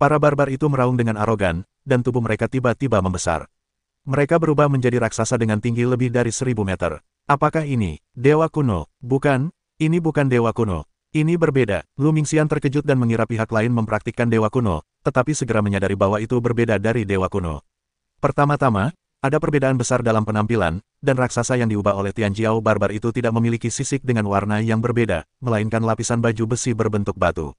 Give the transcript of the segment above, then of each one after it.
Para barbar itu meraung dengan arogan, dan tubuh mereka tiba-tiba membesar. Mereka berubah menjadi raksasa dengan tinggi lebih dari 1000 meter. Apakah ini dewa kuno? Bukan, ini bukan dewa kuno. Ini berbeda. Lu Mingxian terkejut dan mengira pihak lain mempraktikkan dewa kuno, tetapi segera menyadari bahwa itu berbeda dari dewa kuno. Pertama-tama, ada perbedaan besar dalam penampilan, dan raksasa yang diubah oleh Tianjiao barbar itu tidak memiliki sisik dengan warna yang berbeda, melainkan lapisan baju besi berbentuk batu.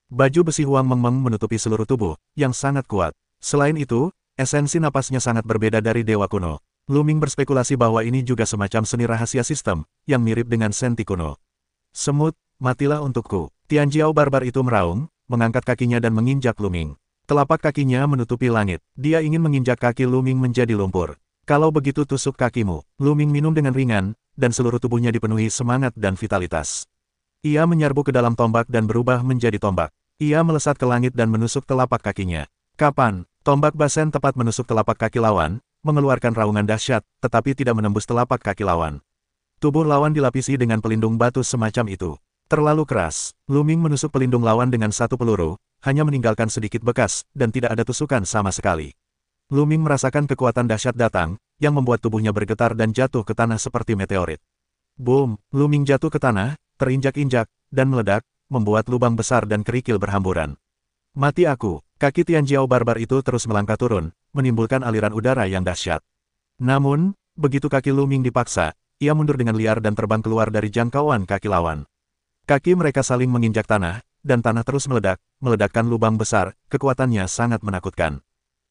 Baju besi Huang Mengmeng menutupi seluruh tubuh, yang sangat kuat. Selain itu, esensi napasnya sangat berbeda dari dewa kuno. Lu Ming berspekulasi bahwa ini juga semacam seni rahasia sistem, yang mirip dengan senti kuno. Semut, matilah untukku. Tianjiao barbar itu meraung, mengangkat kakinya dan menginjak Lu Ming. Telapak kakinya menutupi langit. Dia ingin menginjak kaki Lu Ming menjadi lumpur. Kalau begitu tusuk kakimu. Lu Ming minum dengan ringan, dan seluruh tubuhnya dipenuhi semangat dan vitalitas. Ia menyerbu ke dalam tombak dan berubah menjadi tombak. Ia melesat ke langit dan menusuk telapak kakinya. Kapan? Tombak Basen tepat menusuk telapak kaki lawan, mengeluarkan raungan dahsyat, tetapi tidak menembus telapak kaki lawan. Tubuh lawan dilapisi dengan pelindung batu semacam itu. Terlalu keras. Lu Ming menusuk pelindung lawan dengan satu peluru, hanya meninggalkan sedikit bekas, dan tidak ada tusukan sama sekali. Lu Ming merasakan kekuatan dahsyat datang, yang membuat tubuhnya bergetar dan jatuh ke tanah seperti meteorit. Boom! Lu Ming jatuh ke tanah, terinjak-injak, dan meledak, membuat lubang besar dan kerikil berhamburan. Mati aku! Kaki Tianjiao barbar itu terus melangkah turun, menimbulkan aliran udara yang dahsyat. Namun, begitu kaki Lu Ming dipaksa, ia mundur dengan liar dan terbang keluar dari jangkauan kaki lawan. Kaki mereka saling menginjak tanah, dan tanah terus meledak, meledakkan lubang besar, kekuatannya sangat menakutkan.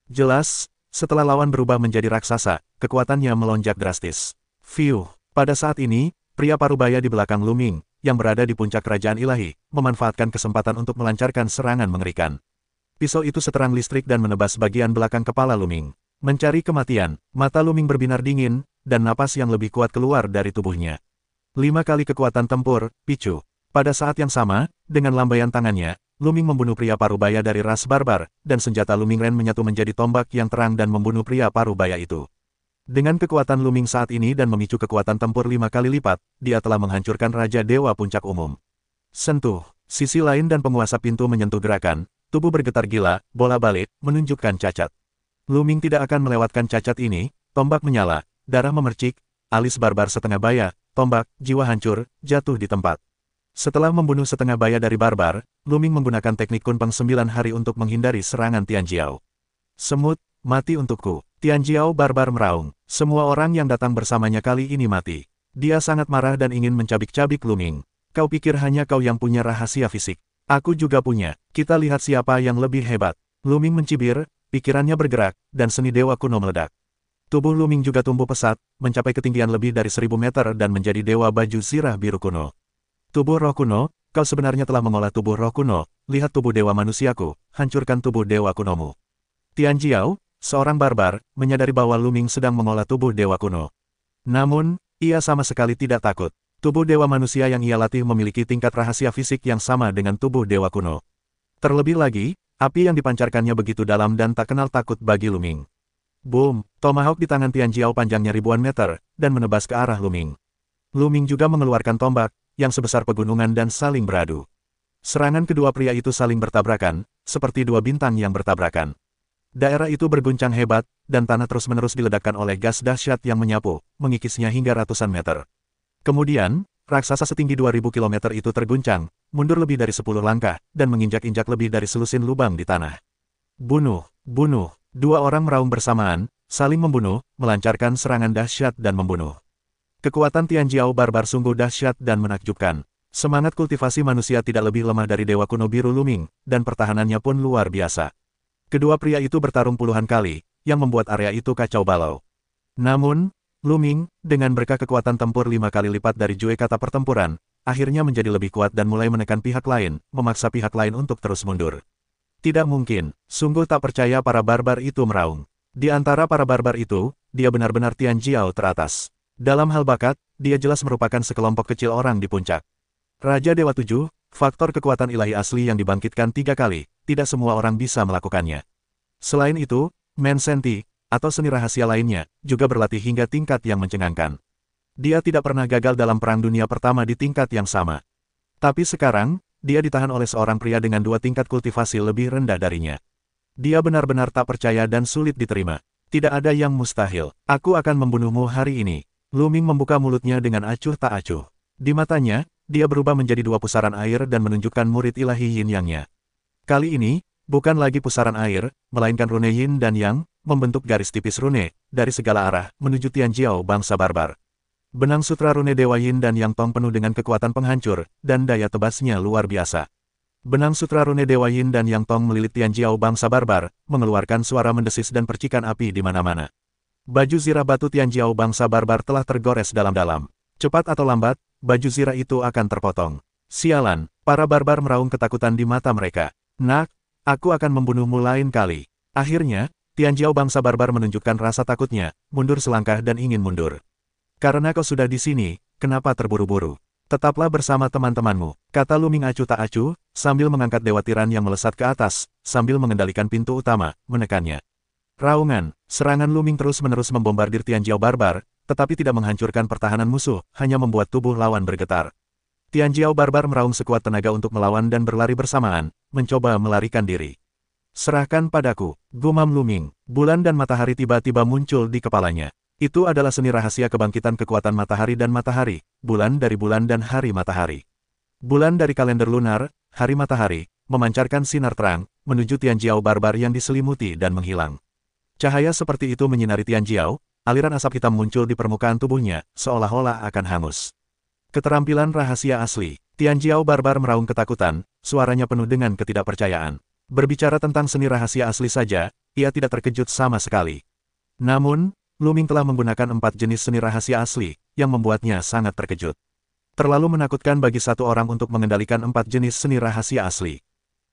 Jelas, setelah lawan berubah menjadi raksasa, kekuatannya melonjak drastis. Fiuh! Pada saat ini, pria parubaya di belakang Lu Ming, yang berada di puncak kerajaan ilahi, memanfaatkan kesempatan untuk melancarkan serangan mengerikan. Pisau itu seterang listrik dan menebas bagian belakang kepala Lu Ming. Mencari kematian, mata Lu Ming berbinar dingin, dan napas yang lebih kuat keluar dari tubuhnya. 5 kali kekuatan tempur, picu. Pada saat yang sama, dengan lambaian tangannya, Lu Ming membunuh pria parubaya dari ras barbar, dan senjata Lu Ming Ren menyatu menjadi tombak yang terang dan membunuh pria parubaya itu. Dengan kekuatan Lu Ming saat ini dan memicu kekuatan tempur 5 kali lipat, dia telah menghancurkan Raja Dewa Puncak Umum. Sentuh. Sisi lain dan penguasa pintu menyentuh gerakan, tubuh bergetar gila, bola balik, menunjukkan cacat. Lu Ming tidak akan melewatkan cacat ini, tombak menyala, darah memercik, alis barbar setengah baya, tombak, jiwa hancur, jatuh di tempat. Setelah membunuh setengah baya dari barbar, Lu Ming menggunakan teknik Kunpeng 9 hari untuk menghindari serangan Tianjiao. Semut, mati untukku. Tianjiao barbar meraung. Semua orang yang datang bersamanya kali ini mati. Dia sangat marah dan ingin mencabik-cabik Lu Ming. Kau pikir hanya kau yang punya rahasia fisik? Aku juga punya. Kita lihat siapa yang lebih hebat. Lu Ming mencibir, pikirannya bergerak, dan seni dewa kuno meledak. Tubuh Lu Ming juga tumbuh pesat, mencapai ketinggian lebih dari 1000 meter dan menjadi dewa baju zirah biru kuno. Tubuh roh kuno, kau sebenarnya telah mengolah tubuh roh kuno, lihat tubuh dewa manusiaku, hancurkan tubuh dewa kunomu. Tianjiao, seorang barbar, menyadari bahwa Lu Ming sedang mengolah tubuh dewa kuno. Namun, ia sama sekali tidak takut. Tubuh dewa manusia yang ia latih memiliki tingkat rahasia fisik yang sama dengan tubuh dewa kuno. Terlebih lagi, api yang dipancarkannya begitu dalam dan tak kenal takut bagi Lu Ming. Boom! Tomahawk di tangan Tianjiao panjangnya ribuan meter, dan menebas ke arah Lu Ming. Lu Ming juga mengeluarkan tombak, yang sebesar pegunungan dan saling beradu. Serangan kedua pria itu saling bertabrakan, seperti dua bintang yang bertabrakan. Daerah itu berguncang hebat, dan tanah terus-menerus diledakkan oleh gas dahsyat yang menyapu, mengikisnya hingga ratusan meter. Kemudian, raksasa setinggi 2000 km itu terguncang, mundur lebih dari 10 langkah, dan menginjak-injak lebih dari selusin lubang di tanah. Bunuh, bunuh. Dua orang meraung bersamaan, saling membunuh, melancarkan serangan dahsyat dan membunuh. Kekuatan Tianjiao barbar sungguh dahsyat dan menakjubkan. Semangat kultivasi manusia tidak lebih lemah dari dewa kuno biru Lu Ming, dan pertahanannya pun luar biasa. Kedua pria itu bertarung puluhan kali, yang membuat area itu kacau balau. Namun, Lu Ming, dengan berkah kekuatan tempur 5 kali lipat dari Jue kata pertempuran, akhirnya menjadi lebih kuat dan mulai menekan pihak lain, memaksa pihak lain untuk terus mundur. Tidak mungkin, sungguh tak percaya para barbar itu meraung. Di antara para barbar itu, dia benar-benar Tianjiao teratas. Dalam hal bakat, dia jelas merupakan sekelompok kecil orang di puncak. Raja Dewa 7, faktor kekuatan ilahi asli yang dibangkitkan 3 kali, tidak semua orang bisa melakukannya. Selain itu, Men Senti, atau seni rahasia lainnya, juga berlatih hingga tingkat yang mencengangkan. Dia tidak pernah gagal dalam Perang Dunia Pertama di tingkat yang sama. Tapi sekarang, dia ditahan oleh seorang pria dengan 2 tingkat kultivasi lebih rendah darinya. Dia benar-benar tak percaya dan sulit diterima. Tidak ada yang mustahil. Aku akan membunuhmu hari ini. Lu Ming membuka mulutnya dengan acuh tak acuh. Di matanya, dia berubah menjadi dua pusaran air dan menunjukkan murid ilahi Yin Yang-nya. Kali ini, bukan lagi pusaran air, melainkan rune Yin dan Yang, membentuk garis tipis rune, dari segala arah, menuju Tianjiao bangsa barbar. Benang sutra rune Dewa Yin dan Yang Tong penuh dengan kekuatan penghancur, dan daya tebasnya luar biasa. Benang sutra rune Dewa Yin dan Yang Tong melilit Tianjiao bangsa barbar, mengeluarkan suara mendesis dan percikan api di mana-mana. Baju zirah batu Tianjiao bangsa barbar telah tergores dalam-dalam. Cepat atau lambat, baju zirah itu akan terpotong. Sialan, para barbar meraung ketakutan di mata mereka. Nak, aku akan membunuhmu lain kali. Akhirnya, Tianjiao bangsa barbar menunjukkan rasa takutnya, mundur selangkah dan ingin mundur. Karena kau sudah di sini, kenapa terburu-buru? Tetaplah bersama teman-temanmu, kata Lu Ming acuh tak acuh, sambil mengangkat Dewa Tiran yang melesat ke atas, sambil mengendalikan pintu utama, menekannya. Raungan, serangan Lu Ming terus-menerus membombardir Tianjiao barbar, tetapi tidak menghancurkan pertahanan musuh, hanya membuat tubuh lawan bergetar. Tianjiao barbar meraung sekuat tenaga untuk melawan dan berlari bersamaan, mencoba melarikan diri. Serahkan padaku, gumam Lu Ming. Bulan dan matahari tiba-tiba muncul di kepalanya. Itu adalah seni rahasia kebangkitan kekuatan matahari dan matahari, bulan dari bulan dan hari matahari. Bulan dari kalender lunar, hari matahari, memancarkan sinar terang, menuju Tianjiao barbar yang diselimuti dan menghilang. Cahaya seperti itu menyinari Tianjiao, aliran asap hitam muncul di permukaan tubuhnya, seolah-olah akan hangus. Keterampilan rahasia asli, Tianjiao barbar meraung ketakutan, suaranya penuh dengan ketidakpercayaan. Berbicara tentang seni rahasia asli saja, ia tidak terkejut sama sekali. Namun, Lu Ming telah menggunakan 4 jenis seni rahasia asli, yang membuatnya sangat terkejut. Terlalu menakutkan bagi satu orang untuk mengendalikan 4 jenis seni rahasia asli.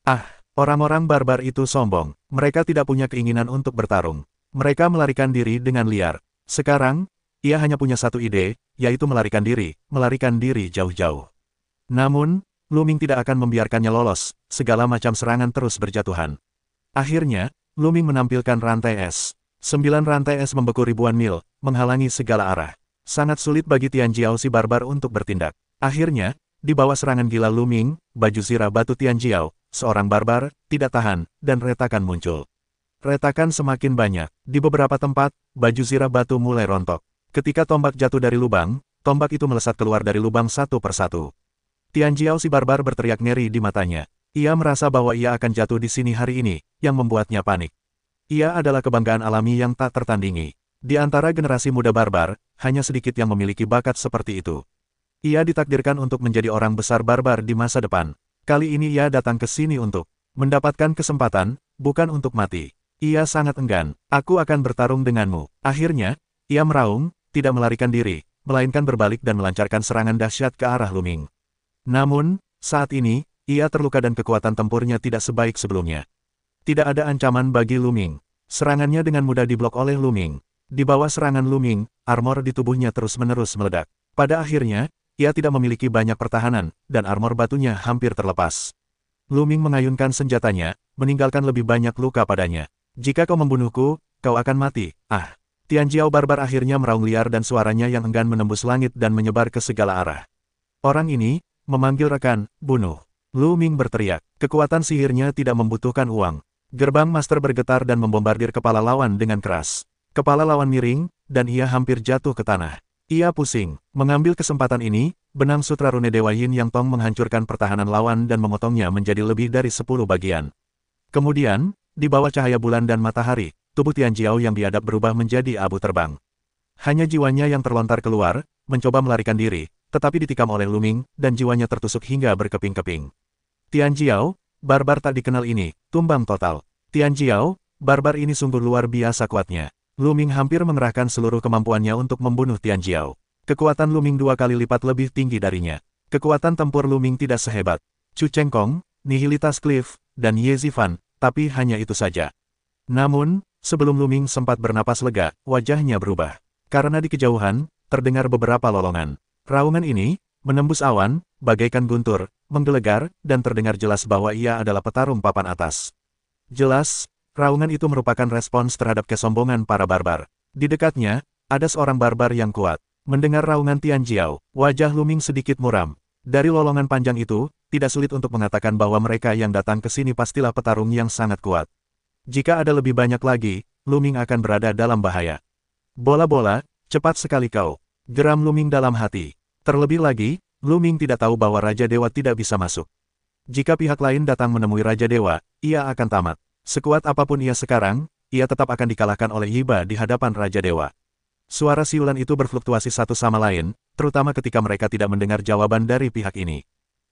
Ah, orang-orang barbar itu sombong, mereka tidak punya keinginan untuk bertarung. Mereka melarikan diri dengan liar. Sekarang, ia hanya punya satu ide, yaitu melarikan diri jauh-jauh. Namun, Lu Ming tidak akan membiarkannya lolos, segala macam serangan terus berjatuhan. Akhirnya, Lu Ming menampilkan rantai es. 9 rantai es membeku ribuan mil, menghalangi segala arah. Sangat sulit bagi Tianjiao si barbar untuk bertindak. Akhirnya, di bawah serangan gila Lu Ming, baju zirah batu Tianjiao, seorang barbar, tidak tahan, dan retakan muncul. Retakan semakin banyak. Di beberapa tempat, baju zirah batu mulai rontok. Ketika tombak jatuh dari lubang, tombak itu melesat keluar dari lubang satu persatu. Tianjiao si barbar berteriak ngeri di matanya. Ia merasa bahwa ia akan jatuh di sini hari ini, yang membuatnya panik. Ia adalah kebanggaan alami yang tak tertandingi. Di antara generasi muda barbar, hanya sedikit yang memiliki bakat seperti itu. Ia ditakdirkan untuk menjadi orang besar barbar di masa depan. Kali ini ia datang ke sini untuk mendapatkan kesempatan, bukan untuk mati. Ia sangat enggan. Aku akan bertarung denganmu. Akhirnya, ia meraung, tidak melarikan diri, melainkan berbalik dan melancarkan serangan dahsyat ke arah Lu Ming. Namun, saat ini, ia terluka dan kekuatan tempurnya tidak sebaik sebelumnya. Tidak ada ancaman bagi Lu Ming. Serangannya dengan mudah diblok oleh Lu Ming. Di bawah serangan Lu Ming, armor di tubuhnya terus-menerus meledak. Pada akhirnya, ia tidak memiliki banyak pertahanan, dan armor batunya hampir terlepas. Lu Ming mengayunkan senjatanya, meninggalkan lebih banyak luka padanya. Jika kau membunuhku, kau akan mati. Ah! Tianjiao barbar akhirnya meraung liar dan suaranya yang enggan menembus langit dan menyebar ke segala arah. Orang ini, memanggil rekan, bunuh. Lu Ming berteriak. Kekuatan sihirnya tidak membutuhkan uang. Gerbang master bergetar dan membombardir kepala lawan dengan keras. Kepala lawan miring, dan ia hampir jatuh ke tanah. Ia pusing. Mengambil kesempatan ini, benang sutra rune Dewa Yin Yang Tong menghancurkan pertahanan lawan dan memotongnya menjadi lebih dari 10 bagian. Kemudian, di bawah cahaya bulan dan matahari, tubuh Tianjiao yang biadab berubah menjadi abu terbang. Hanya jiwanya yang terlontar keluar, mencoba melarikan diri, tetapi ditikam oleh Lu Ming, dan jiwanya tertusuk hingga berkeping-keping. Tianjiao, barbar tak dikenal ini, tumbang total. Tianjiao, barbar ini sungguh luar biasa kuatnya. Lu Ming hampir mengerahkan seluruh kemampuannya untuk membunuh Tianjiao. Kekuatan Lu Ming 2 kali lipat lebih tinggi darinya. Kekuatan tempur Lu Ming tidak sehebat Chu Chengkong, Nihilitas Cliff, dan Ye Zifan, tapi hanya itu saja. Namun, sebelum Lu Ming sempat bernapas lega, wajahnya berubah. Karena di kejauhan, terdengar beberapa lolongan. Raungan ini, menembus awan, bagaikan guntur, menggelegar, dan terdengar jelas bahwa ia adalah petarung papan atas. Jelas, raungan itu merupakan respons terhadap kesombongan para barbar. Di dekatnya, ada seorang barbar yang kuat. Mendengar raungan Tianjiao, wajah Lu Ming sedikit muram. Dari lolongan panjang itu, tidak sulit untuk mengatakan bahwa mereka yang datang ke sini pastilah petarung yang sangat kuat. Jika ada lebih banyak lagi, Lu Ming akan berada dalam bahaya. Bola-bola, cepat sekali kau. Geram Lu Ming dalam hati. Terlebih lagi, Lu Ming tidak tahu bahwa Raja Dewa tidak bisa masuk. Jika pihak lain datang menemui Raja Dewa, ia akan tamat. Sekuat apapun ia sekarang, ia tetap akan dikalahkan oleh Yiba di hadapan Raja Dewa. Suara siulan itu berfluktuasi satu sama lain, terutama ketika mereka tidak mendengar jawaban dari pihak ini.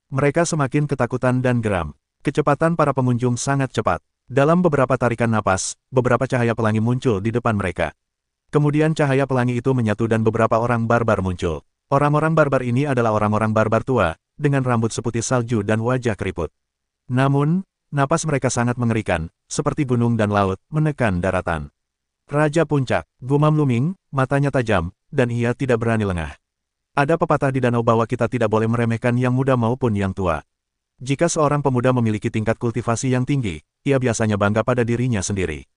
Mereka semakin ketakutan dan geram. Kecepatan para pengunjung sangat cepat. Dalam beberapa tarikan napas, beberapa cahaya pelangi muncul di depan mereka. Kemudian cahaya pelangi itu menyatu dan beberapa orang barbar muncul. Orang-orang barbar ini adalah orang-orang barbar tua, dengan rambut seputih salju dan wajah keriput. Namun, napas mereka sangat mengerikan, seperti gunung dan laut, menekan daratan. Raja Puncak, gumam Lu Ming, matanya tajam, dan ia tidak berani lengah. Ada pepatah di danau bahwa kita tidak boleh meremehkan yang muda maupun yang tua. Jika seorang pemuda memiliki tingkat kultivasi yang tinggi, ia biasanya bangga pada dirinya sendiri.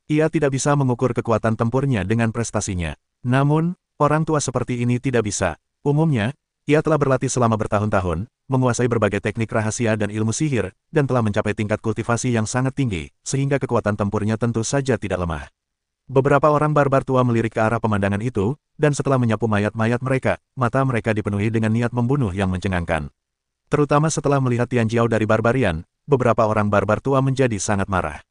Ia tidak bisa mengukur kekuatan tempurnya dengan prestasinya. Namun, orang tua seperti ini tidak bisa. Umumnya, ia telah berlatih selama bertahun-tahun, menguasai berbagai teknik rahasia dan ilmu sihir, dan telah mencapai tingkat kultivasi yang sangat tinggi, sehingga kekuatan tempurnya tentu saja tidak lemah. Beberapa orang barbar tua melirik ke arah pemandangan itu, dan setelah menyapu mayat-mayat mereka, mata mereka dipenuhi dengan niat membunuh yang mencengangkan. Terutama setelah melihat Tianjiao dari Barbarian, beberapa orang barbar tua menjadi sangat marah.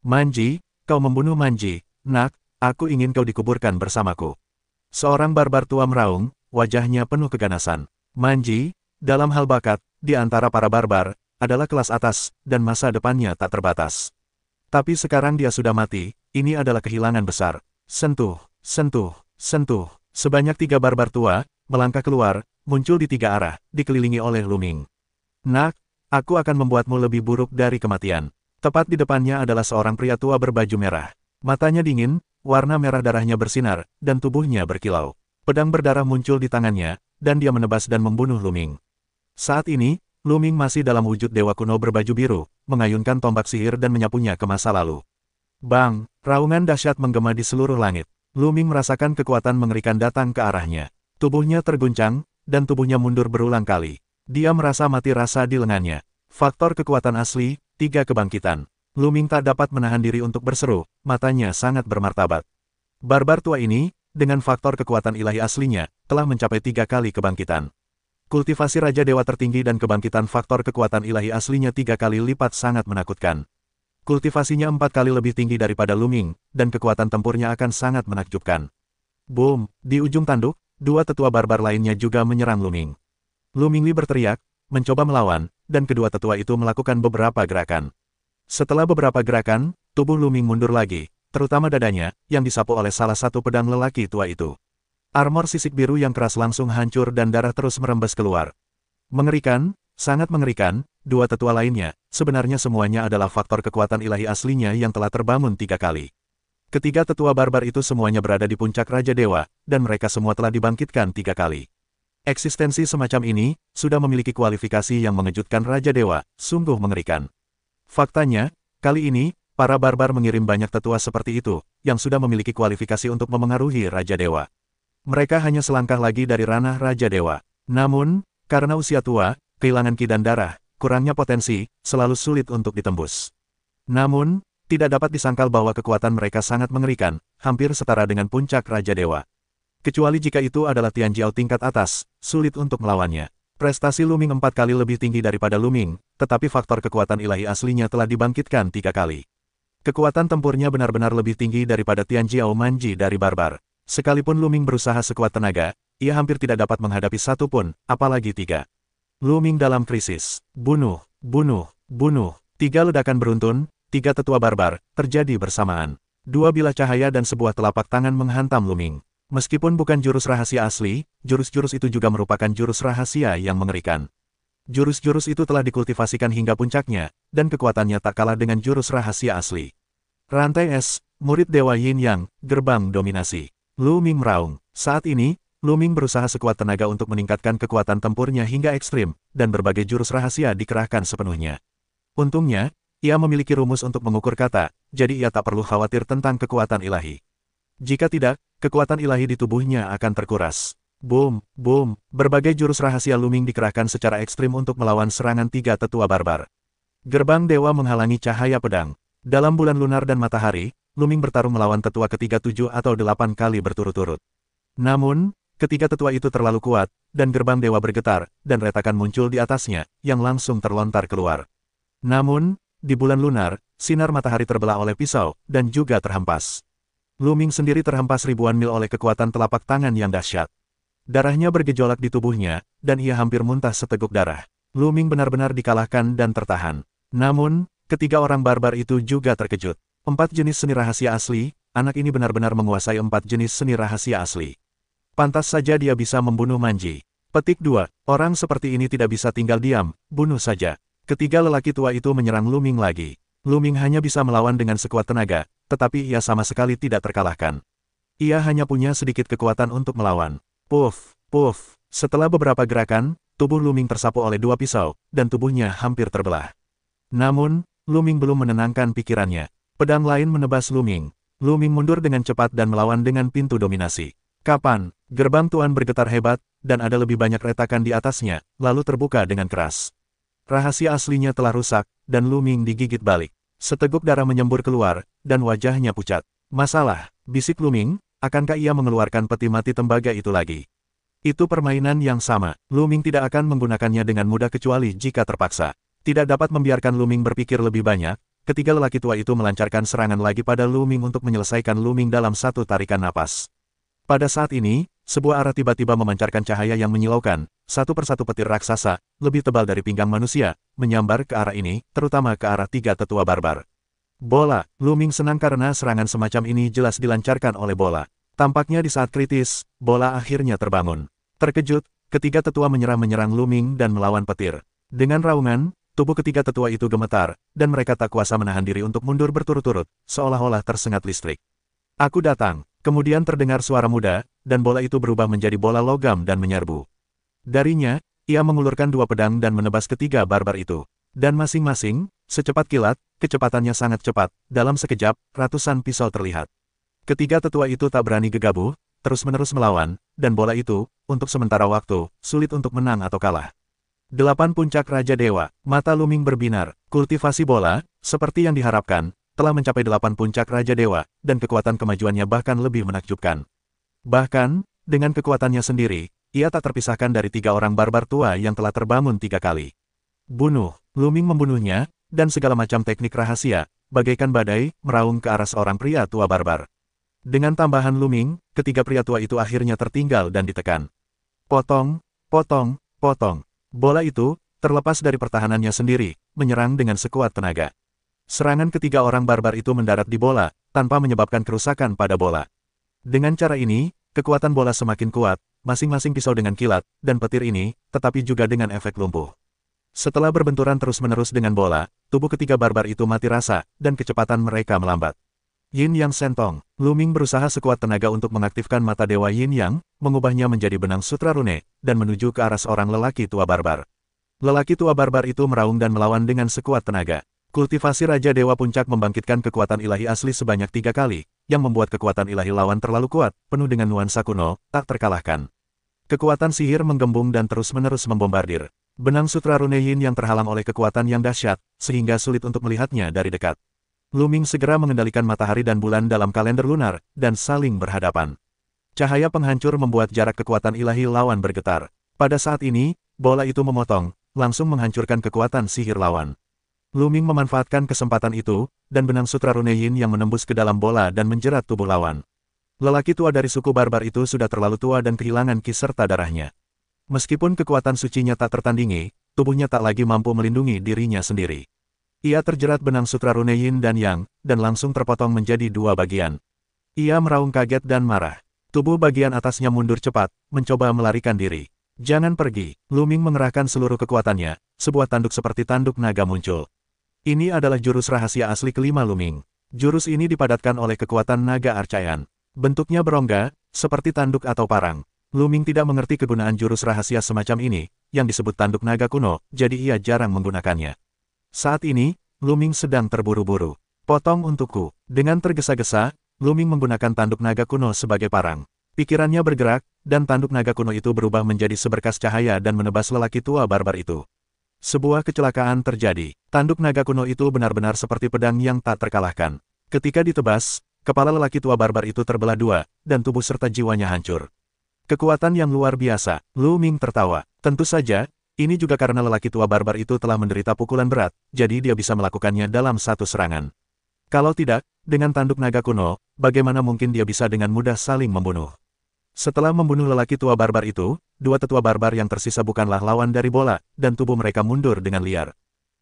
Manji, kau membunuh Manji, nak, aku ingin kau dikuburkan bersamaku. Seorang barbar tua meraung, wajahnya penuh keganasan. Manji, dalam hal bakat, di antara para barbar, adalah kelas atas, dan masa depannya tak terbatas. Tapi sekarang dia sudah mati, ini adalah kehilangan besar. Sentuh, sentuh, sentuh. Sebanyak 3 barbar tua, melangkah keluar, muncul di 3 arah, dikelilingi oleh Lu Ming. Nak, aku akan membuatmu lebih buruk dari kematian. Tepat di depannya adalah seorang pria tua berbaju merah. Matanya dingin, warna merah darahnya bersinar, dan tubuhnya berkilau. Pedang berdarah muncul di tangannya, dan dia menebas dan membunuh Lu Ming. Saat ini, Lu Ming masih dalam wujud dewa kuno berbaju biru, mengayunkan tombak sihir dan menyapunya ke masa lalu. Bang, raungan dahsyat menggema di seluruh langit. Lu Ming merasakan kekuatan mengerikan datang ke arahnya. Tubuhnya terguncang, dan tubuhnya mundur berulang kali. Dia merasa mati rasa di lengannya. Faktor kekuatan asli, 3 kebangkitan. Lu Ming tak dapat menahan diri untuk berseru, matanya sangat bermartabat. Barbar tua ini, dengan faktor kekuatan ilahi aslinya, telah mencapai 3 kali kebangkitan. Kultivasi Raja Dewa tertinggi dan kebangkitan faktor kekuatan ilahi aslinya 3 kali lipat sangat menakutkan. Kultivasinya 4 kali lebih tinggi daripada Lu Ming, dan kekuatan tempurnya akan sangat menakjubkan. Boom, di ujung tanduk, 2 tetua barbar lainnya juga menyerang Lu Ming. Lu Mingli berteriak, mencoba melawan, dan kedua tetua itu melakukan beberapa gerakan. Setelah beberapa gerakan, tubuh Lu Ming mundur lagi, terutama dadanya, yang disapu oleh salah satu pedang lelaki tua itu. Armor sisik biru yang keras langsung hancur dan darah terus merembes keluar. Mengerikan, sangat mengerikan, 2 tetua lainnya, sebenarnya semuanya adalah faktor kekuatan ilahi aslinya yang telah terbangun 3 kali. Ketiga tetua barbar itu semuanya berada di puncak Raja Dewa, dan mereka semua telah dibangkitkan 3 kali. Eksistensi semacam ini, sudah memiliki kualifikasi yang mengejutkan Raja Dewa, sungguh mengerikan. Faktanya, kali ini, para barbar mengirim banyak tetua seperti itu, yang sudah memiliki kualifikasi untuk memengaruhi Raja Dewa. Mereka hanya selangkah lagi dari ranah Raja Dewa. Namun, karena usia tua, kehilangan ki dan darah, kurangnya potensi, selalu sulit untuk ditembus. Namun, tidak dapat disangkal bahwa kekuatan mereka sangat mengerikan, hampir setara dengan puncak Raja Dewa. Kecuali jika itu adalah Tianjiao tingkat atas, sulit untuk melawannya. Prestasi Lu Ming 4 kali lebih tinggi daripada Lu Ming, tetapi faktor kekuatan ilahi aslinya telah dibangkitkan 3 kali. Kekuatan tempurnya benar-benar lebih tinggi daripada Tianjiao Manji dari barbar. Sekalipun Lu Ming berusaha sekuat tenaga, ia hampir tidak dapat menghadapi satu pun, apalagi 3. Lu Ming dalam krisis. Bunuh, bunuh, bunuh. 3 ledakan beruntun, 3 tetua barbar, terjadi bersamaan. 2 bilah cahaya dan sebuah telapak tangan menghantam Lu Ming. Meskipun bukan jurus rahasia asli, jurus-jurus itu juga merupakan jurus rahasia yang mengerikan. Jurus-jurus itu telah dikultivasikan hingga puncaknya, dan kekuatannya tak kalah dengan jurus rahasia asli. Rantai es, murid Dewa Yin Yang, gerbang dominasi. Lu Ming meraung. Saat ini, Lu Ming berusaha sekuat tenaga untuk meningkatkan kekuatan tempurnya hingga ekstrim, dan berbagai jurus rahasia dikerahkan sepenuhnya. Untungnya, ia memiliki rumus untuk mengukur kata, jadi ia tak perlu khawatir tentang kekuatan ilahi. Jika tidak, kekuatan ilahi di tubuhnya akan terkuras. Boom, boom, berbagai jurus rahasia Lu Ming dikerahkan secara ekstrim untuk melawan serangan 3 tetua barbar. Gerbang dewa menghalangi cahaya pedang. Dalam bulan lunar dan matahari, Luming bertarung melawan tetua ketiga 7 atau 8 kali berturut-turut. Namun, ketiga tetua itu terlalu kuat, dan gerbang dewa bergetar, dan retakan muncul di atasnya, yang langsung terlontar keluar. Namun, di bulan lunar, sinar matahari terbelah oleh pisau, dan juga terhempas. Luming sendiri terhempas ribuan mil oleh kekuatan telapak tangan yang dahsyat. Darahnya bergejolak di tubuhnya, dan ia hampir muntah seteguk darah. Luming benar-benar dikalahkan dan tertahan. Namun, ketiga orang barbar itu juga terkejut. 4 jenis seni rahasia asli, anak ini benar-benar menguasai 4 jenis seni rahasia asli. Pantas saja dia bisa membunuh Manji. Petik 2. Orang seperti ini tidak bisa tinggal diam, bunuh saja. Ketiga lelaki tua itu menyerang Luming lagi. Luming hanya bisa melawan dengan sekuat tenaga, tetapi ia sama sekali tidak terkalahkan. Ia hanya punya sedikit kekuatan untuk melawan. Puff, puff. Setelah beberapa gerakan, tubuh Luming tersapu oleh 2 pisau, dan tubuhnya hampir terbelah. Namun, Luming belum menenangkan pikirannya. Pedang lain menebas Luming. Luming mundur dengan cepat dan melawan dengan pintu dominasi. Kapan? Gerbang Tuan bergetar hebat, dan ada lebih banyak retakan di atasnya, lalu terbuka dengan keras. Rahasia aslinya telah rusak, dan Luming digigit balik. Seteguk darah menyembur keluar, dan wajahnya pucat. Masalah, bisik Luming, akankah ia mengeluarkan peti mati tembaga itu lagi? Itu permainan yang sama, Luming tidak akan menggunakannya dengan mudah kecuali jika terpaksa. Tidak dapat membiarkan Luming berpikir lebih banyak. Ketiga lelaki tua itu melancarkan serangan lagi pada Luming untuk menyelesaikan Luming dalam satu tarikan napas. Pada saat ini, sebuah arah tiba-tiba memancarkan cahaya yang menyilaukan, satu persatu petir raksasa, lebih tebal dari pinggang manusia, menyambar ke arah ini, terutama ke arah 3 tetua barbar. Bola, Luming senang karena serangan semacam ini jelas dilancarkan oleh bola. Tampaknya di saat kritis, bola akhirnya terbangun. Terkejut, ketiga tetua menyerang Luming dan melawan petir. Dengan raungan, tubuh ketiga tetua itu gemetar, dan mereka tak kuasa menahan diri untuk mundur berturut-turut, seolah-olah tersengat listrik. Aku datang. Kemudian terdengar suara muda, dan bola itu berubah menjadi bola logam dan menyerbu. Darinya, ia mengulurkan 2 pedang dan menebas ketiga barbar itu. Dan masing-masing, secepat kilat, kecepatannya sangat cepat, dalam sekejap, ratusan pisau terlihat. Ketiga tetua itu tak berani gegabah, terus-menerus melawan, dan bola itu, untuk sementara waktu, sulit untuk menang atau kalah. 8 puncak Raja Dewa, mata Luming berbinar, kultivasi bola, seperti yang diharapkan, telah mencapai 8 puncak Raja Dewa, dan kekuatan kemajuannya bahkan lebih menakjubkan. Bahkan, dengan kekuatannya sendiri, ia tak terpisahkan dari 3 orang barbar tua yang telah terbangun 3 kali. Bunuh, Luming membunuhnya, dan segala macam teknik rahasia, bagaikan badai, meraung ke arah seorang pria tua barbar. Dengan tambahan Luming, ketiga pria tua itu akhirnya tertinggal dan ditekan. Potong, potong, potong. Bola itu, terlepas dari pertahanannya sendiri, menyerang dengan sekuat tenaga. Serangan ketiga orang barbar itu mendarat di bola, tanpa menyebabkan kerusakan pada bola. Dengan cara ini, kekuatan bola semakin kuat, masing-masing pisau dengan kilat, dan petir ini, tetapi juga dengan efek lumpuh. Setelah berbenturan terus-menerus dengan bola, tubuh ketiga barbar itu mati rasa, dan kecepatan mereka melambat. Yin Yang Sentong, Luming berusaha sekuat tenaga untuk mengaktifkan mata Dewa Yin Yang, mengubahnya menjadi benang sutra rune, dan menuju ke arah seorang lelaki tua barbar. Lelaki tua barbar itu meraung dan melawan dengan sekuat tenaga. Kultivasi Raja Dewa Puncak membangkitkan kekuatan ilahi asli sebanyak 3 kali, yang membuat kekuatan ilahi lawan terlalu kuat, penuh dengan nuansa kuno, tak terkalahkan. Kekuatan sihir menggembung dan terus-menerus membombardir. Benang sutra rune Yin yang terhalang oleh kekuatan yang dahsyat, sehingga sulit untuk melihatnya dari dekat. Luming segera mengendalikan matahari dan bulan dalam kalender lunar, dan saling berhadapan. Cahaya penghancur membuat jarak kekuatan ilahi lawan bergetar. Pada saat ini, bola itu memotong, langsung menghancurkan kekuatan sihir lawan. Luming memanfaatkan kesempatan itu, dan benang sutra rune Yin yang menembus ke dalam bola dan menjerat tubuh lawan. Lelaki tua dari suku barbar itu sudah terlalu tua dan kehilangan ki serta darahnya. Meskipun kekuatan sucinya tak tertandingi, tubuhnya tak lagi mampu melindungi dirinya sendiri. Ia terjerat benang sutra rune Yin dan Yang, dan langsung terpotong menjadi 2 bagian. Ia meraung kaget dan marah. Tubuh bagian atasnya mundur cepat, mencoba melarikan diri. Jangan pergi, Luming mengerahkan seluruh kekuatannya, sebuah tanduk seperti tanduk naga muncul. Ini adalah jurus rahasia asli kelima Luming. Jurus ini dipadatkan oleh kekuatan naga Archaean. Bentuknya berongga, seperti tanduk atau parang. Luming tidak mengerti kegunaan jurus rahasia semacam ini, yang disebut tanduk naga kuno, jadi ia jarang menggunakannya. Saat ini, Luming sedang terburu-buru. Potong untukku. Dengan tergesa-gesa, Luming menggunakan tanduk naga kuno sebagai parang. Pikirannya bergerak, dan tanduk naga kuno itu berubah menjadi seberkas cahaya dan menebas lelaki tua barbar itu. Sebuah kecelakaan terjadi. Tanduk naga kuno itu benar-benar seperti pedang yang tak terkalahkan. Ketika ditebas, kepala lelaki tua barbar itu terbelah dua, dan tubuh serta jiwanya hancur. Kekuatan yang luar biasa. Lu Ming tertawa. Tentu saja, ini juga karena lelaki tua barbar itu telah menderita pukulan berat, jadi dia bisa melakukannya dalam satu serangan. Kalau tidak, dengan tanduk naga kuno, bagaimana mungkin dia bisa dengan mudah saling membunuh? Setelah membunuh lelaki tua barbar itu, dua tetua barbar yang tersisa bukanlah lawan dari bola, dan tubuh mereka mundur dengan liar.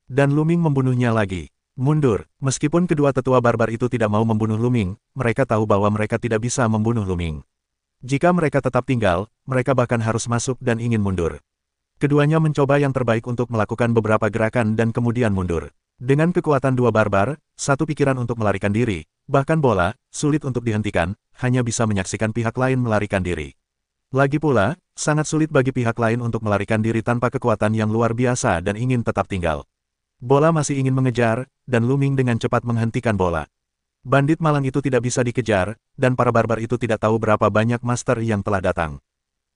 Dan Lu Ming membunuhnya lagi. Mundur. Meskipun kedua tetua barbar itu tidak mau membunuh Lu Ming, mereka tahu bahwa mereka tidak bisa membunuh Lu Ming. Jika mereka tetap tinggal, mereka bahkan harus masuk dan ingin mundur. Keduanya mencoba yang terbaik untuk melakukan beberapa gerakan dan kemudian mundur. Dengan kekuatan dua barbar, satu pikiran untuk melarikan diri, bahkan bola, sulit untuk dihentikan, hanya bisa menyaksikan pihak lain melarikan diri. Lagi pula, sangat sulit bagi pihak lain untuk melarikan diri tanpa kekuatan yang luar biasa dan ingin tetap tinggal. Bola masih ingin mengejar, dan Lu Ming dengan cepat menghentikan bola. Bandit malang itu tidak bisa dikejar, dan para barbar itu tidak tahu berapa banyak master yang telah datang.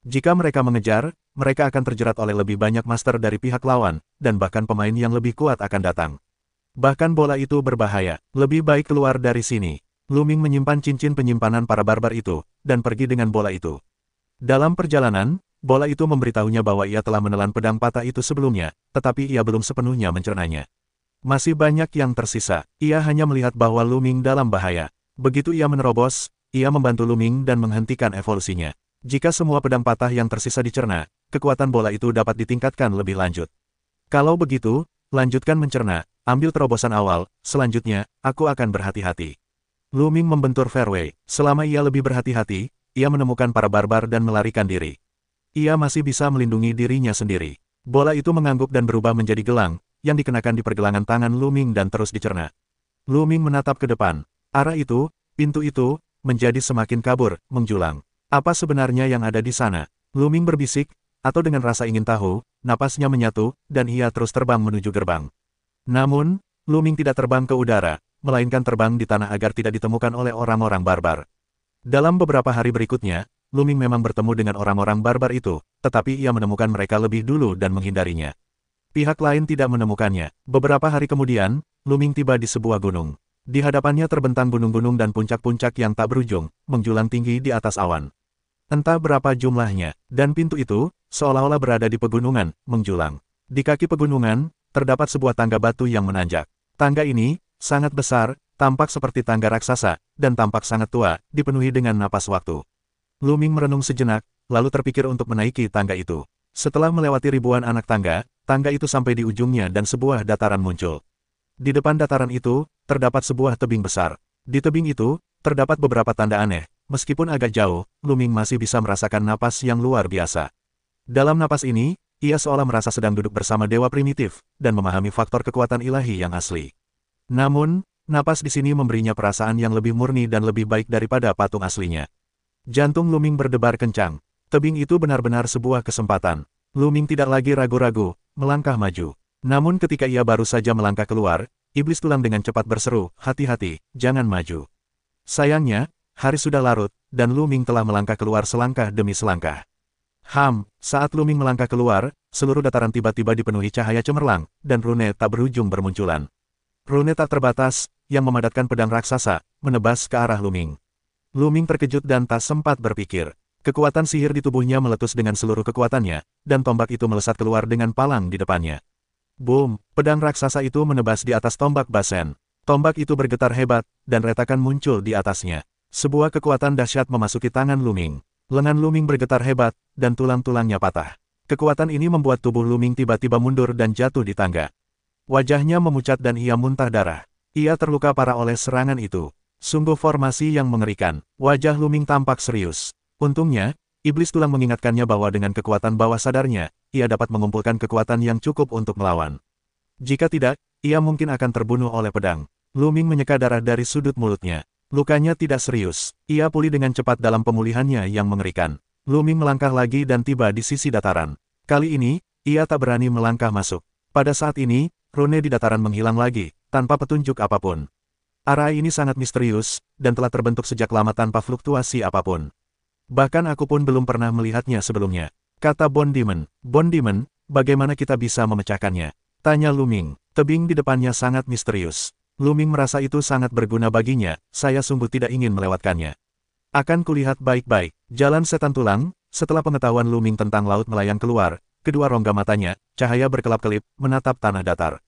Jika mereka mengejar, mereka akan terjerat oleh lebih banyak master dari pihak lawan, dan bahkan pemain yang lebih kuat akan datang. Bahkan bola itu berbahaya, lebih baik keluar dari sini. Lu Ming menyimpan cincin penyimpanan para barbar itu, dan pergi dengan bola itu. Dalam perjalanan, bola itu memberitahunya bahwa ia telah menelan pedang patah itu sebelumnya, tetapi ia belum sepenuhnya mencernanya. Masih banyak yang tersisa, ia hanya melihat bahwa Lu Ming dalam bahaya. Begitu ia menerobos, ia membantu Lu Ming dan menghentikan evolusinya. Jika semua pedang patah yang tersisa dicerna, kekuatan bola itu dapat ditingkatkan lebih lanjut. Kalau begitu, lanjutkan mencerna, ambil terobosan awal, selanjutnya, aku akan berhati-hati. Lu Ming membentur fairway. Selama ia lebih berhati-hati, ia menemukan para barbar dan melarikan diri. Ia masih bisa melindungi dirinya sendiri. Bola itu mengangguk dan berubah menjadi gelang, yang dikenakan di pergelangan tangan Lu Ming dan terus dicerna. Lu Ming menatap ke depan. Arah itu, pintu itu, menjadi semakin kabur, menjulang. Apa sebenarnya yang ada di sana? Lu Ming berbisik, atau dengan rasa ingin tahu, napasnya menyatu, dan ia terus terbang menuju gerbang. Namun, Lu Ming tidak terbang ke udara, melainkan terbang di tanah agar tidak ditemukan oleh orang-orang barbar. Dalam beberapa hari berikutnya, Lu Ming memang bertemu dengan orang-orang barbar itu, tetapi ia menemukan mereka lebih dulu dan menghindarinya. Pihak lain tidak menemukannya. Beberapa hari kemudian, Lu Ming tiba di sebuah gunung. Di hadapannya terbentang gunung-gunung dan puncak-puncak yang tak berujung, menjulang tinggi di atas awan. Entah berapa jumlahnya, dan pintu itu, seolah-olah berada di pegunungan, menjulang. Di kaki pegunungan, terdapat sebuah tangga batu yang menanjak. Tangga ini, sangat besar, tampak seperti tangga raksasa, dan tampak sangat tua, dipenuhi dengan napas waktu. Lu Ming merenung sejenak, lalu terpikir untuk menaiki tangga itu. Setelah melewati ribuan anak tangga, tangga itu sampai di ujungnya dan sebuah dataran muncul. Di depan dataran itu, terdapat sebuah tebing besar. Di tebing itu, terdapat beberapa tanda aneh. Meskipun agak jauh, Lu Ming masih bisa merasakan napas yang luar biasa. Dalam napas ini, ia seolah merasa sedang duduk bersama dewa primitif, dan memahami faktor kekuatan ilahi yang asli. Namun, napas di sini memberinya perasaan yang lebih murni dan lebih baik daripada patung aslinya. Jantung Lu Ming berdebar kencang. Tebing itu benar-benar sebuah kesempatan. Lu Ming tidak lagi ragu-ragu, melangkah maju. Namun ketika ia baru saja melangkah keluar, iblis tulang dengan cepat berseru, "Hati-hati, jangan maju." Sayangnya, hari sudah larut, dan Lu Ming telah melangkah keluar selangkah demi selangkah. Saat Lu Ming melangkah keluar, seluruh dataran tiba-tiba dipenuhi cahaya cemerlang, dan rune tak berujung bermunculan. Rune tak terbatas, yang memadatkan pedang raksasa, menebas ke arah Lu Ming. Lu Ming terkejut dan tak sempat berpikir. Kekuatan sihir di tubuhnya meletus dengan seluruh kekuatannya, dan tombak itu melesat keluar dengan palang di depannya. Boom! Pedang raksasa itu menebas di atas tombak Basen. Tombak itu bergetar hebat, dan retakan muncul di atasnya. Sebuah kekuatan dahsyat memasuki tangan Lu Ming. Lengan Lu Ming bergetar hebat, dan tulang-tulangnya patah. Kekuatan ini membuat tubuh Lu Ming tiba-tiba mundur dan jatuh di tangga. Wajahnya memucat dan ia muntah darah. Ia terluka parah oleh serangan itu. Sungguh formasi yang mengerikan. Wajah Lu Ming tampak serius. Untungnya, iblis tulang mengingatkannya bahwa dengan kekuatan bawah sadarnya, ia dapat mengumpulkan kekuatan yang cukup untuk melawan. Jika tidak, ia mungkin akan terbunuh oleh pedang. Lu Ming menyeka darah dari sudut mulutnya. Lukanya tidak serius. Ia pulih dengan cepat dalam pemulihannya yang mengerikan. Lu Ming melangkah lagi dan tiba di sisi dataran. Kali ini, ia tak berani melangkah masuk. Pada saat ini, rune di dataran menghilang lagi, tanpa petunjuk apapun. Area ini sangat misterius, dan telah terbentuk sejak lama tanpa fluktuasi apapun. Bahkan aku pun belum pernah melihatnya sebelumnya, kata Bond Demon. Bond Demon, bagaimana kita bisa memecahkannya? Tanya Lu Ming. Tebing di depannya sangat misterius. Lu Ming merasa itu sangat berguna baginya, saya sungguh tidak ingin melewatkannya. Akan kulihat baik-baik. Jalan setan tulang, setelah pengetahuan Lu Ming tentang laut melayang keluar, kedua rongga matanya, cahaya berkelap-kelip, menatap tanah datar.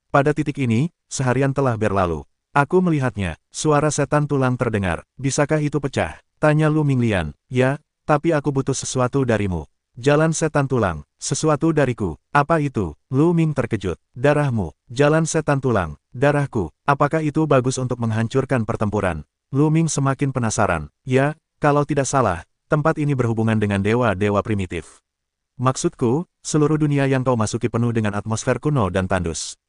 Pada titik ini, seharian telah berlalu. Aku melihatnya, suara setan tulang terdengar. Bisakah itu pecah? Tanya Lu Minglian. Ya, tapi aku butuh sesuatu darimu. Jalan setan tulang. Sesuatu dariku. Apa itu? Lu Ming terkejut. Darahmu. Jalan setan tulang. Darahku. Apakah itu bagus untuk menghancurkan pertempuran? Lu Ming semakin penasaran. Ya, kalau tidak salah, tempat ini berhubungan dengan dewa-dewa primitif. Maksudku, seluruh dunia yang kau masuki penuh dengan atmosfer kuno dan tandus.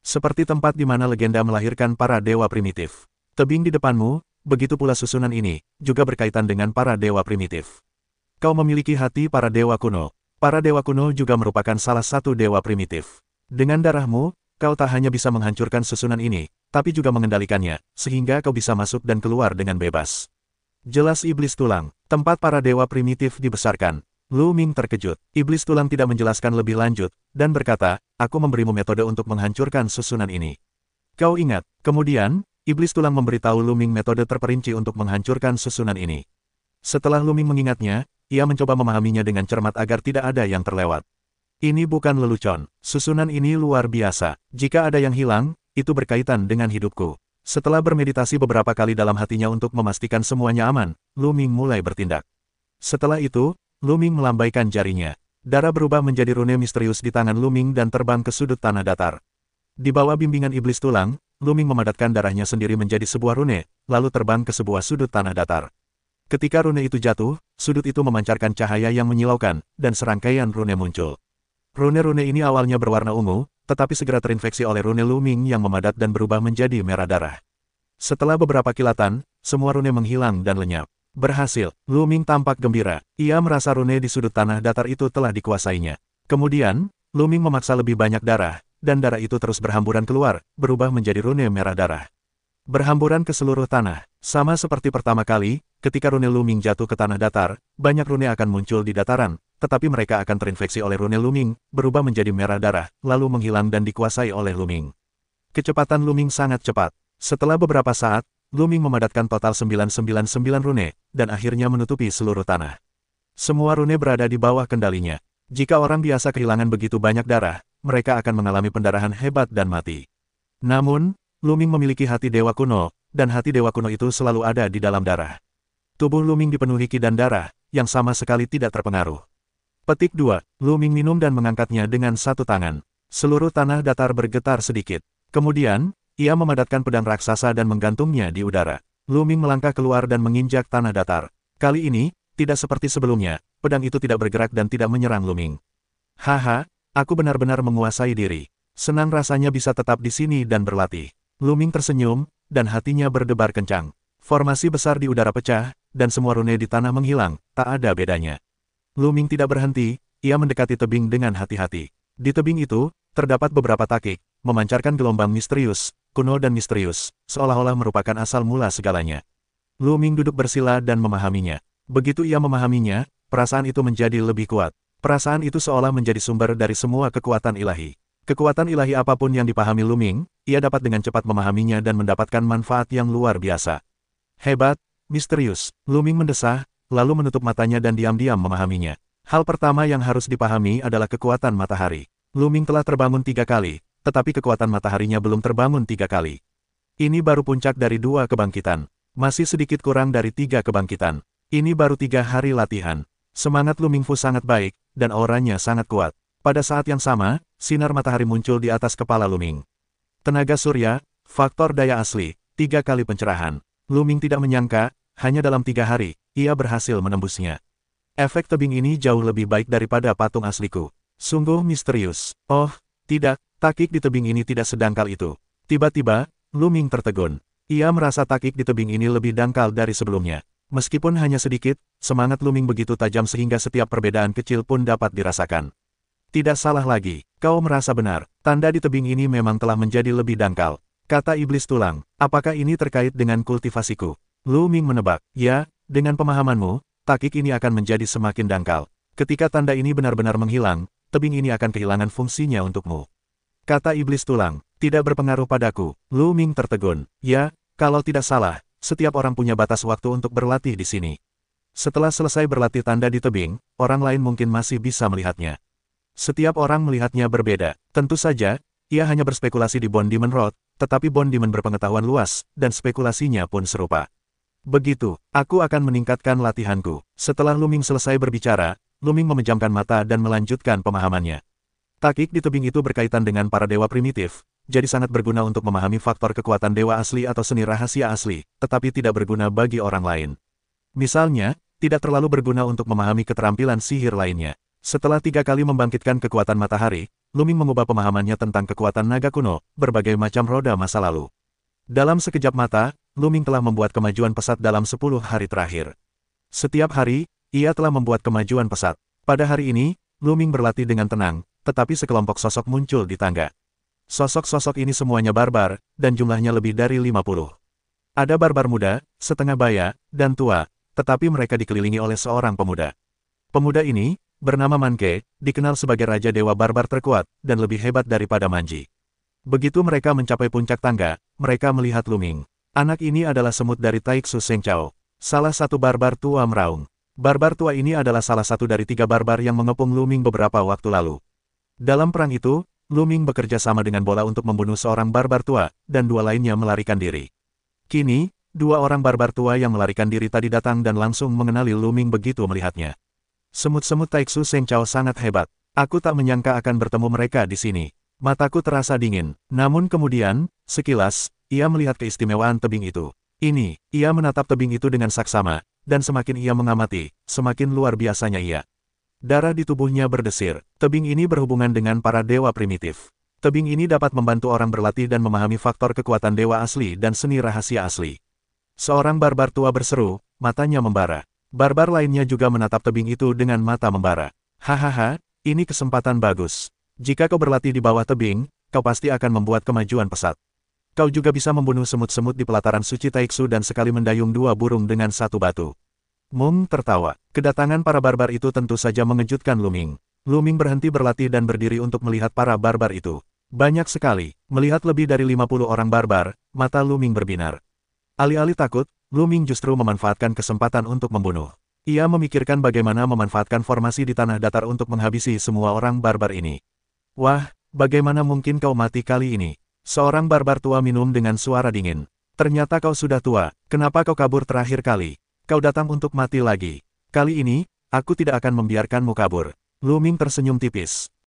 Seperti tempat di mana legenda melahirkan para dewa primitif. Tebing di depanmu, begitu pula susunan ini, juga berkaitan dengan para dewa primitif. Kau memiliki hati para dewa kuno. Para dewa kuno juga merupakan salah satu dewa primitif. Dengan darahmu, kau tak hanya bisa menghancurkan susunan ini, tapi juga mengendalikannya, sehingga kau bisa masuk dan keluar dengan bebas. Jelas iblis tulang, tempat para dewa primitif dibesarkan. Lu Ming terkejut. Iblis tulang tidak menjelaskan lebih lanjut, dan berkata, aku memberimu metode untuk menghancurkan susunan ini. Kau ingat, kemudian, iblis tulang memberitahu Lu Ming metode terperinci untuk menghancurkan susunan ini. Setelah Lu Ming mengingatnya, ia mencoba memahaminya dengan cermat agar tidak ada yang terlewat. Ini bukan lelucon, susunan ini luar biasa. Jika ada yang hilang, itu berkaitan dengan hidupku. Setelah bermeditasi beberapa kali dalam hatinya untuk memastikan semuanya aman, Lu Ming mulai bertindak. Setelah itu, Lu Ming melambaikan jarinya. Darah berubah menjadi rune misterius di tangan Lu Ming dan terbang ke sudut tanah datar. Di bawah bimbingan iblis tulang, Lu Ming memadatkan darahnya sendiri menjadi sebuah rune, lalu terbang ke sebuah sudut tanah datar. Ketika rune itu jatuh, sudut itu memancarkan cahaya yang menyilaukan, dan serangkaian rune muncul. Rune-rune ini awalnya berwarna ungu, tetapi segera terinfeksi oleh rune Lu Ming yang memadat dan berubah menjadi merah darah. Setelah beberapa kilatan, semua rune menghilang dan lenyap. Berhasil, Lu Ming tampak gembira. Ia merasa rune di sudut tanah datar itu telah dikuasainya. Kemudian, Lu Ming memaksa lebih banyak darah, dan darah itu terus berhamburan keluar, berubah menjadi rune merah darah. Berhamburan ke seluruh tanah. Sama seperti pertama kali, ketika rune Lu Ming jatuh ke tanah datar, banyak rune akan muncul di dataran, tetapi mereka akan terinfeksi oleh rune Lu Ming, berubah menjadi merah darah, lalu menghilang dan dikuasai oleh Lu Ming. Kecepatan Lu Ming sangat cepat. Setelah beberapa saat, Lu Ming memadatkan total 999 rune, dan akhirnya menutupi seluruh tanah. Semua rune berada di bawah kendalinya. Jika orang biasa kehilangan begitu banyak darah, mereka akan mengalami pendarahan hebat dan mati. Namun, Lu Ming memiliki hati dewa kuno, dan hati dewa kuno itu selalu ada di dalam darah. Tubuh Lu Ming dipenuhi ki dan darah, yang sama sekali tidak terpengaruh. Petik 2. Lu Ming minum dan mengangkatnya dengan satu tangan. Seluruh tanah datar bergetar sedikit. Kemudian, ia memadatkan pedang raksasa dan menggantungnya di udara. Lu Ming melangkah keluar dan menginjak tanah datar. Kali ini, tidak seperti sebelumnya, pedang itu tidak bergerak dan tidak menyerang Lu Ming. Haha, aku benar-benar menguasai diri. Senang rasanya bisa tetap di sini dan berlatih. Lu Ming tersenyum, dan hatinya berdebar kencang. Formasi besar di udara pecah, dan semua rune di tanah menghilang, tak ada bedanya. Lu Ming tidak berhenti, ia mendekati tebing dengan hati-hati. Di tebing itu, terdapat beberapa takik, memancarkan gelombang misterius, kuno dan misterius, seolah-olah merupakan asal mula segalanya. Lu Ming duduk bersila dan memahaminya. Begitu ia memahaminya, perasaan itu menjadi lebih kuat. Perasaan itu seolah menjadi sumber dari semua kekuatan ilahi. Kekuatan ilahi apapun yang dipahami Lu Ming, ia dapat dengan cepat memahaminya dan mendapatkan manfaat yang luar biasa. Hebat, misterius, Lu Ming mendesah, lalu menutup matanya dan diam-diam memahaminya. Hal pertama yang harus dipahami adalah kekuatan matahari. Lu Ming telah terbangun 3 kali, tetapi kekuatan mataharinya belum terbangun 3 kali. Ini baru puncak dari 2 kebangkitan. Masih sedikit kurang dari 3 kebangkitan. Ini baru 3 hari latihan. Semangat Lu Mingfu sangat baik, dan auranya sangat kuat. Pada saat yang sama, sinar matahari muncul di atas kepala Lu Ming. Tenaga surya, faktor daya asli, 3 kali pencerahan. Lu Ming tidak menyangka, hanya dalam 3 hari, ia berhasil menembusnya. Efek tebing ini jauh lebih baik daripada patung asliku. Sungguh misterius. Oh, tidak. Takik di tebing ini tidak sedangkal itu. Tiba-tiba, Lu Ming tertegun. Ia merasa takik di tebing ini lebih dangkal dari sebelumnya. Meskipun hanya sedikit, semangat Lu Ming begitu tajam sehingga setiap perbedaan kecil pun dapat dirasakan. Tidak salah lagi, kau merasa benar. Tanda di tebing ini memang telah menjadi lebih dangkal. Kata iblis tulang, apakah ini terkait dengan kultivasiku? Lu Ming menebak, ya, dengan pemahamanmu, takik ini akan menjadi semakin dangkal. Ketika tanda ini benar-benar menghilang, tebing ini akan kehilangan fungsinya untukmu. Kata iblis tulang, tidak berpengaruh padaku. Lu Ming tertegun. Ya, kalau tidak salah, setiap orang punya batas waktu untuk berlatih di sini. Setelah selesai berlatih tanda di tebing, orang lain mungkin masih bisa melihatnya. Setiap orang melihatnya berbeda. Tentu saja, ia hanya berspekulasi di Bone Demon Road, tetapi Bone Demon berpengetahuan luas, dan spekulasinya pun serupa. Begitu, aku akan meningkatkan latihanku. Setelah Lu Ming selesai berbicara, Lu Ming memejamkan mata dan melanjutkan pemahamannya. Takik di tebing itu berkaitan dengan para dewa primitif, jadi sangat berguna untuk memahami faktor kekuatan dewa asli atau seni rahasia asli, tetapi tidak berguna bagi orang lain. Misalnya, tidak terlalu berguna untuk memahami keterampilan sihir lainnya. Setelah 3 kali membangkitkan kekuatan matahari, Lu Ming mengubah pemahamannya tentang kekuatan naga kuno, berbagai macam roda masa lalu. Dalam sekejap mata, Lu Ming telah membuat kemajuan pesat dalam 10 hari terakhir. Setiap hari, ia telah membuat kemajuan pesat. Pada hari ini, Lu Ming berlatih dengan tenang, tetapi sekelompok sosok muncul di tangga. Sosok-sosok ini semuanya barbar, dan jumlahnya lebih dari 50. Ada barbar muda, setengah baya, dan tua, tetapi mereka dikelilingi oleh seorang pemuda. Pemuda ini, bernama Manke, dikenal sebagai Raja Dewa Barbar terkuat, dan lebih hebat daripada Manji. Begitu mereka mencapai puncak tangga, mereka melihat Lu Ming. Anak ini adalah semut dari Taiksu Sengchao, salah satu barbar tua meraung. Barbar tua ini adalah salah satu dari 3 barbar yang mengepung Lu Ming beberapa waktu lalu. Dalam perang itu, Lu Ming bekerja sama dengan bola untuk membunuh seorang barbar tua, dan 2 lainnya melarikan diri. Kini, 2 orang barbar tua yang melarikan diri tadi datang dan langsung mengenali Lu Ming begitu melihatnya. Semut-semut Taiksu Sengchao sangat hebat. Aku tak menyangka akan bertemu mereka di sini. Mataku terasa dingin. Namun kemudian, sekilas, ia melihat keistimewaan tebing itu. Ia menatap tebing itu dengan saksama, dan semakin ia mengamati, semakin luar biasanya ia. Darah di tubuhnya berdesir. Tebing ini berhubungan dengan para dewa primitif. Tebing ini dapat membantu orang berlatih dan memahami faktor kekuatan dewa asli dan seni rahasia asli. Seorang barbar tua berseru, matanya membara. Barbar lainnya juga menatap tebing itu dengan mata membara. Hahaha, ini kesempatan bagus. Jika kau berlatih di bawah tebing, kau pasti akan membuat kemajuan pesat. Kau juga bisa membunuh semut-semut di pelataran suci Taiksu dan sekali mendayung 2 burung dengan 1 batu. Mung tertawa. Kedatangan para barbar itu tentu saja mengejutkan Lu Ming. Lu Ming berhenti berlatih dan berdiri untuk melihat para barbar itu. Banyak sekali. Melihat lebih dari 50 orang barbar, mata Lu Ming berbinar. Alih-alih takut, Lu Ming justru memanfaatkan kesempatan untuk membunuh. Ia memikirkan bagaimana memanfaatkan formasi di tanah datar untuk menghabisi semua orang barbar ini. Wah, bagaimana mungkin kau mati kali ini? Seorang barbar tua minum dengan suara dingin. Ternyata kau sudah tua, kenapa kau kabur terakhir kali? Kau datang untuk mati lagi. Kali ini, aku tidak akan membiarkanmu kabur. Lu Ming tersenyum tipis.